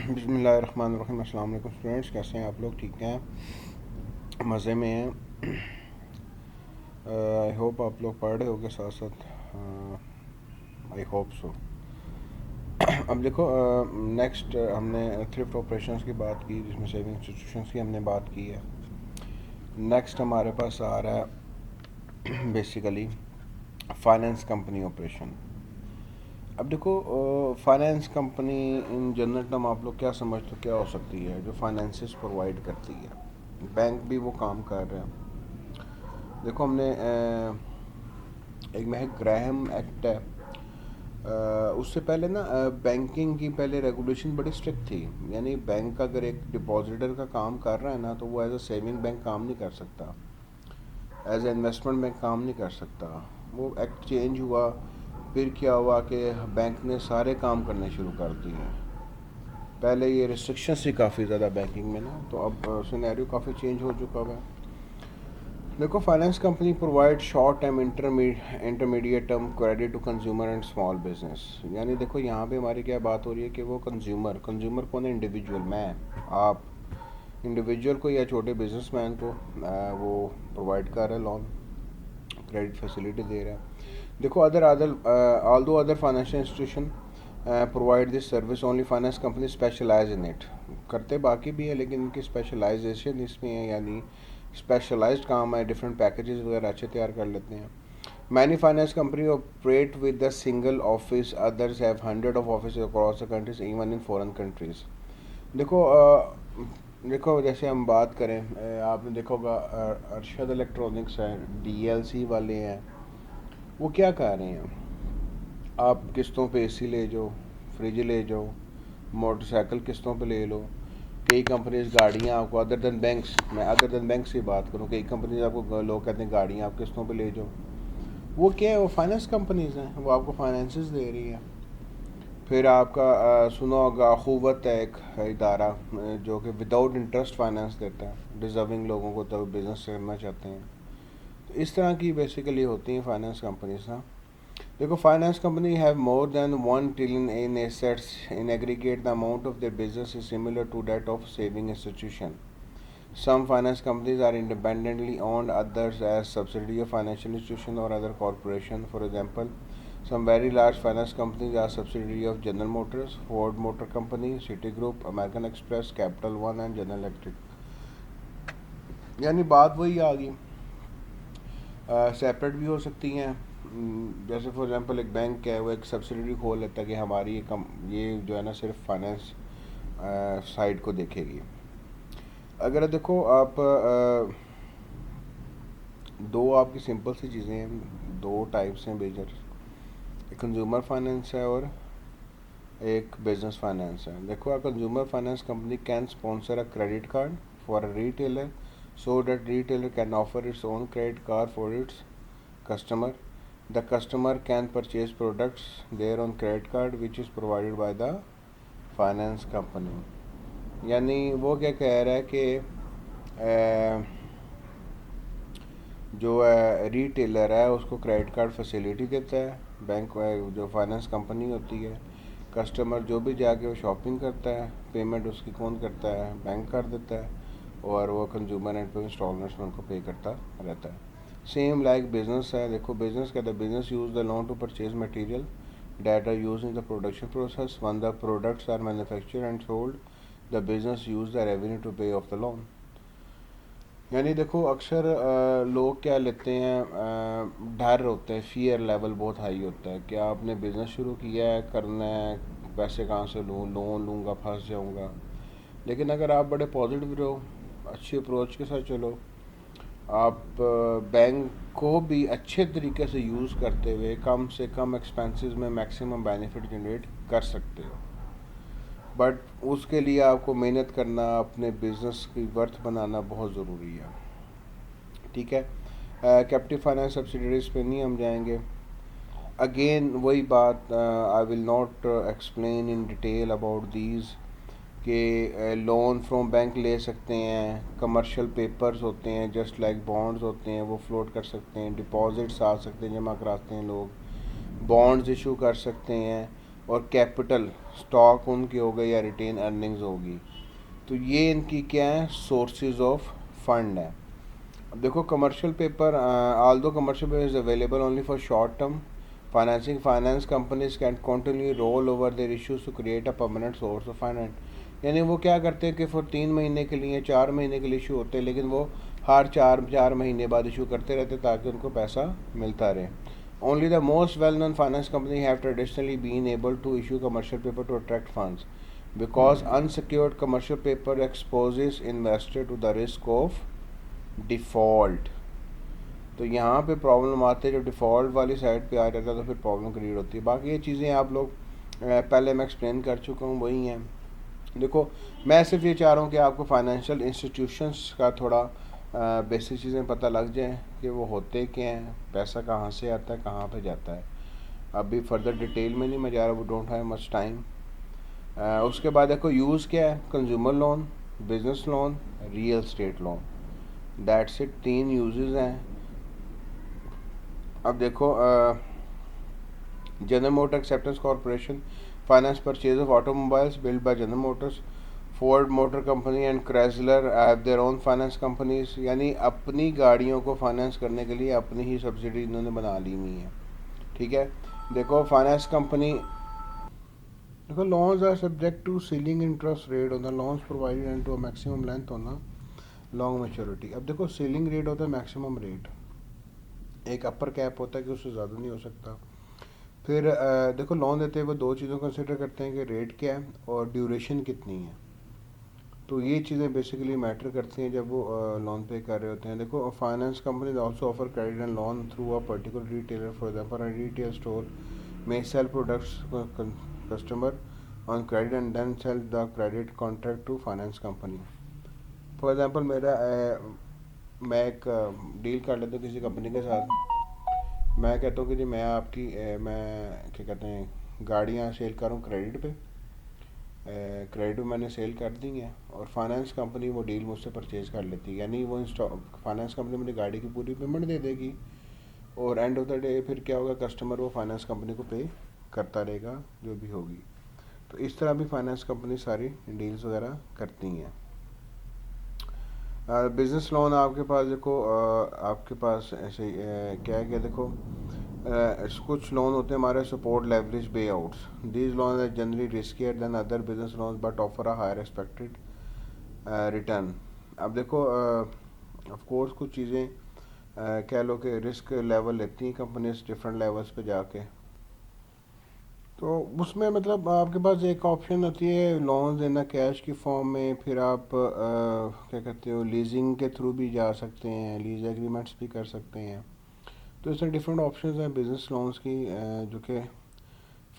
बिस्मिल्लाहिर्रहमानिर्रहीम। अस्सलाम वालेकुम स्टूडेंट्स, कैसे हैं आप लोग? ठीक हैं, मज़े में हैं? आई होप आप लोग पढ़ रहे होगे साथ साथ। I hope so. अब देखो, नेक्स्ट हमने थ्रिफ्ट ऑपरेशंस की बात की, जिसमें सेविंग इंस्टीट्यूशंस की हमने बात की है। नेक्स्ट हमारे पास आ रहा है बेसिकली फाइनेंस कंपनी ऑपरेशन। अब देखो, finance company in general term आप लोग क्या समझते हो क्या हो सकती है? जो फाइनेंसिस प्रोवाइड करती है। बैंक भी वो काम कर रहे हैं। देखो, हमने एक महक ग्राहम एक्ट है, उससे पहले ना बैंकिंग की पहले रेगुलेशन बड़ी स्ट्रिक्ट थी। यानी बैंक अगर एक डिपॉजिटर का काम कर रहा है ना, तो वो एज अ सेविंग बैंक काम नहीं कर सकता, एज ए इन्वेस्टमेंट बैंक काम नहीं कर सकता। वो एक्ट चेंज हुआ, फिर क्या हुआ कि बैंक ने सारे काम करने शुरू कर दिए। पहले ये रिस्ट्रिक्शंस थी काफ़ी ज़्यादा बैंकिंग में ना, तो अब सिनेरियो काफ़ी चेंज हो चुका हुआ है। देखो, finance company provide short term intermediate term credit to consumer and small business. यानी देखो, यहाँ पे हमारी क्या बात हो रही है कि वो कंज्यूमर कौन है? इंडिविजुअल, मैं, आप, इंडिविजुअल को या छोटे बिजनेसमैन को वो प्रोवाइड कर रहा है लोन, क्रेडिट फैसिलिटी दे रहा है। देखो, although other financial institution provide this service, only finance company specialize in it. करते बाकी भी है, लेकिन इनकी स्पेशलाइजेशन इसमें है, यानी स्पेशलाइज्ड काम है, डिफरेंट पैकेजेस वगैरह अच्छे तैयार कर लेते हैं। Many finance company operate with the single office, others have hundred of office across the countries, even in foreign countries. देखो, देखो जैसे हम बात करें, आपने देखा होगा अरशद इलेक्ट्रॉनिक्स है, डीएलसी वाले हैं, वो क्या कह रहे हैं? आप किस्तों पे एसी ले जाओ, फ्रिज ले जाओ, मोटरसाइकिल किस्तों पे ले लो। कई कंपनीज गाड़ियाँ आपको, अदर देन बैंक्स, मैं अदर देन बैंक से बात करूँ, कई कंपनीज आपको, लोग कहते हैं गाड़ियाँ आप किस्तों पे ले जाओ। वो क्या है? वो फाइनेंस कंपनीज हैं, वो आपको फाइनेंसिस दे रही हैं। फिर आपका सुना होगा अखुवत है एक इदारा, जो कि विदाउट इंटरेस्ट फाइनेंस देता है डिज़र्विंग लोगों को, तो बिज़नेस करना चाहते हैं। तो इस तरह की बेसिकली होती हैं फाइनेंस कंपनीज ना। देखो, finance company have more than 1 trillion in assets in aggregate, the amount of their business is similar to that of saving institution. Some finance companies are independently owned, others as subsidiary of financial institution or other corporation. For example, some very large finance companies are subsidiary of General Motors, Ford Motor Company, Citigroup, American Express, Capital One and General Electric। यानी बात वही आ गई, separate भी हो सकती हैं। जैसे for example एक बैंक है, वो एक सब्सिडरी खोल लेता है कि हमारी ये जो है ना सिर्फ फाइनेंस साइड को देखेगी। अगर देखो आप, दो आपकी सिंपल सी चीज़ें हैं, दो टाइप्स हैं मेजर, एक कंज्यूमर फाइनेंस है और एक बिजनेस फाइनेंस है। देखो, a consumer finance company can sponsor a credit card for a retailer, so that retailer can offer its own credit card for its customer. The customer can purchase products there on credit card which is provided by the finance company। यानी वो क्या कह रहा है कि जो retailer है उसको क्रेडिट कार्ड फैसिलिटी देता है बैंक, जो फाइनेंस कंपनी होती है। कस्टमर जो भी जाके वो शॉपिंग करता है, पेमेंट उसकी कौन करता है? बैंक कर देता है, और वो कंज्यूमर एंड पे इंस्टॉलमेंट्स में उनको पे करता रहता है। सेम लाइक बिजनेस है। देखो, बिजनेस कहता है business use the loan to purchase material that are use in the production process. One the products are manufactured and sold, the business use the revenue to pay off the loan. यानी देखो, अक्सर लोग क्या लेते हैं, डर होते हैं, फियर लेवल बहुत हाई होता है कि आपने बिज़नेस शुरू किया है, करना है, पैसे कहाँ से लूँ, लोन लूँगा, फंस जाऊँगा। लेकिन अगर आप बड़े पॉजिटिव रहो, अच्छी अप्रोच के साथ चलो, आप बैंक को भी अच्छे तरीके से यूज़ करते हुए कम से कम एक्सपेंसेस में मैक्सिमम बेनिफिट जनरेट कर सकते हो। बट उसके लिए आपको मेहनत करना, अपने बिजनेस की वर्थ बनाना बहुत ज़रूरी है। ठीक है, कैप्टिव फाइनेंस सब्सिडरीज पे नहीं हम जाएंगे। अगेन वही बात, I will not explain in detail about these के लोन फ्रॉम बैंक ले सकते हैं, कमर्शियल पेपर्स होते हैं जस्ट लाइक बॉन्ड्स होते हैं, वो फ्लोट कर सकते हैं, डिपॉजिट्स आ सकते हैं, जमा कराते हैं लोग, बॉन्ड्स इशू कर सकते हैं, और कैपिटल स्टॉक उनकी हो गई या रिटेन अर्निंग्स होगी। तो ये इनकी क्या है, सोर्सेज ऑफ फंड है। अब देखो commercial paper, although commercial paper is available only for short term financing, finance companies can continually roll over their issues to create a permanent source of finance। यानी वो क्या करते हैं कि फॉर 3 महीने के लिए 4 महीने के लिए इशू होते हैं, लेकिन वो हर चार महीने बाद इशू करते रहते ताकि उनको पैसा मिलता रहे। Only the most well-known finance company have traditionally been able to issue commercial paper to attract funds because unsecured commercial paper exposes investor to the risk of default. तो यहाँ पे प्रॉब्लम आती है, जब डिफ़ॉल्ट वाली साइड पे आ जाता है तो फिर प्रॉब्लम क्रिएट होती है। बाकी ये चीज़ें आप लोग पहले मैं एक्सप्लेन कर चुका हूँ, वही हैं। देखो मैं सिर्फ ये चाह रहा हूँ कि आपको फाइनेंशियल इंस्टीट्यूशंस का थोड़ा बेसिक चीज़ें पता लग जाएं कि वो होते क्या हैं, पैसा कहाँ से आता है, कहाँ पे जाता है। अभी फर्दर डिटेल में नहीं मैं जा रहा, वो डोंट हैव मच टाइम। उसके बाद देखो यूज़ क्या है, consumer loan, business loan, real estate loan, that's it, 3 uses हैं। अब देखो general motor acceptance corporation finance purchase of automobiles build by general Motors, Ford motor company and Chrysler have their own finance companies. यानी अपनी गाड़ियों को finance करने के लिए अपनी ही सब्सिडी इन्होंने बना ली हुई है, ठीक है। देखो फाइनेंस कंपनी, देखो loans are subject to ceiling interest rate on the loans provided and to a maximum length on a long maturity. अब देखो सीलिंग रेट होता है मैक्सिमम रेट, एक अपर कैप होता है कि उससे ज़्यादा नहीं हो सकता। फिर देखो लोन देते हुए वो 2 चीज़ों को कंसिडर करते हैं कि रेट क्या है और ड्यूरेशन कितनी है। तो ये चीज़ें बेसिकली मैटर करती हैं जब वो लोन पे कर रहे होते हैं। देखो finance companies also offer credit and loan through a particular retailer, for example a retail store may sell products customer on credit and then sell the credit contract to finance company। For example मैं एक deal कर लेता हूँ किसी company के साथ। मैं कहता हूँ कि जी मैं आपकी मैं क्या कहते हैं गाड़ियाँ सेल कर रहा हूँ क्रेडिट पे, क्रेडिट पे मैंने सेल कर दी है और फाइनेंस कंपनी वो डील मुझसे परचेज़ कर लेती है। यानी वो फाइनेंस कंपनी मुझे गाड़ी की पूरी पेमेंट दे देगी और एंड ऑफ द डे फिर क्या होगा, कस्टमर वो फाइनेंस कंपनी को पे करता रहेगा जो भी होगी। तो इस तरह भी फाइनेंस कंपनी सारी डील्स वगैरह करती हैं। बिज़नेस लोन आपके पास देखो आपके पास ऐसे क्या है कि देखो कुछ लोन होते हैं हमारे support leverage payouts. These loan are generally riskier than other business loan but offer a higher expected return. अब देखो ऑफ कोर्स कुछ चीज़ें कह लो कि रिस्क लेवल लेती हैं कंपनीज डिफरेंट लेवल्स पे जाके। तो उसमें मतलब आपके पास एक ऑप्शन होती है लोन देना कैश की फॉर्म में, फिर आप क्या कहते हो लीजिंग के थ्रू भी जा सकते हैं, लीज एग्रीमेंट्स भी कर सकते हैं। तो इसमें डिफरेंट ऑप्शंस हैं बिजनेस लोन्स की जो कि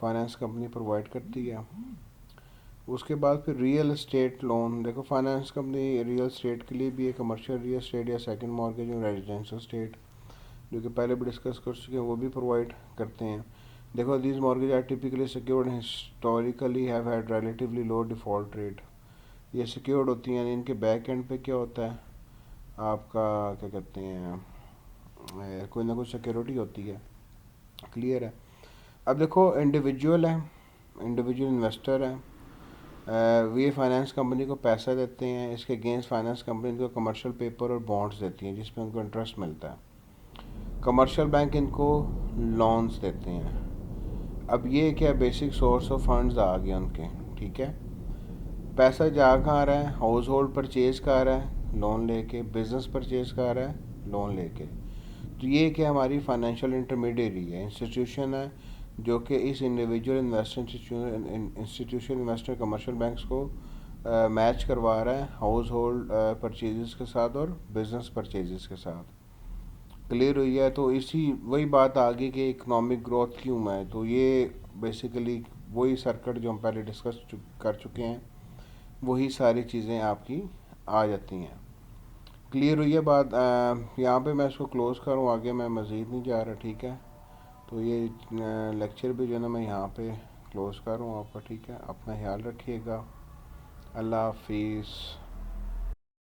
फाइनेंस कंपनी प्रोवाइड करती है। उसके बाद फिर रियल एस्टेट लोन, देखो फाइनेंस कंपनी रियल एस्टेट के लिए भी है, कमर्शियल रियल एस्टेट या सेकंड मॉर्गेज और रेजिडेंशियल एस्टेट जो कि पहले भी डिस्कस कर चुके हैं, वो भी प्रोवाइड करते हैं। देखो these mortgage are typically secured historically have had relatively low default rate. ये सिक्योर्ड होती हैं, यानी इनके बैक एंड पे क्या होता है आपका क्या कहते हैं कोई ना कोई सिक्योरिटी होती है, क्लियर है। अब देखो इंडिविजुअल है, इंडिविजुअल इन्वेस्टर है, वे फाइनेंस कंपनी को पैसा देते हैं, इसके अगेंस्ट फाइनेंस कंपनी इनको कमर्शियल पेपर और बॉन्ड्स देती हैं जिसमें उनको इंटरेस्ट मिलता है। कमर्शियल बैंक इनको लोन्स देते हैं। अब ये क्या बेसिक सोर्स ऑफ फंड्स आ गए उनके, ठीक है। पैसा जा कहाँ आ रहा है, हाउस होल्ड परचेज का आ रहा है लोन लेके, बिजनेस परचेज का आ रहा है लोन लेके। तो ये क्या हमारी फाइनेंशियल इंटरमीडिएरी है, इंस्टीट्यूशन है जो कि इस individual institution investor commercial banks को मैच करवा रहा है हाउस होल्ड परचेजेस के साथ और बिजनेस परचेजेस के साथ। क्लियर हुई है। तो इसी वही बात आ गई कि इकोनॉमिक ग्रोथ क्यों है, तो ये बेसिकली वही सर्किट जो हम पहले डिस्कस कर चुके हैं, वही सारी चीज़ें आपकी आ जाती हैं। क्लियर हुई है बात। यहाँ पे मैं इसको क्लोज़ करूँ, आगे मैं मज़ीद नहीं जा रहा, ठीक है। तो ये लेक्चर भी जो है ना मैं यहाँ पे क्लोज़ कर रहा हूँ आपका, ठीक है। अपना ख्याल रखिएगा, अल्लाह हाफिज़।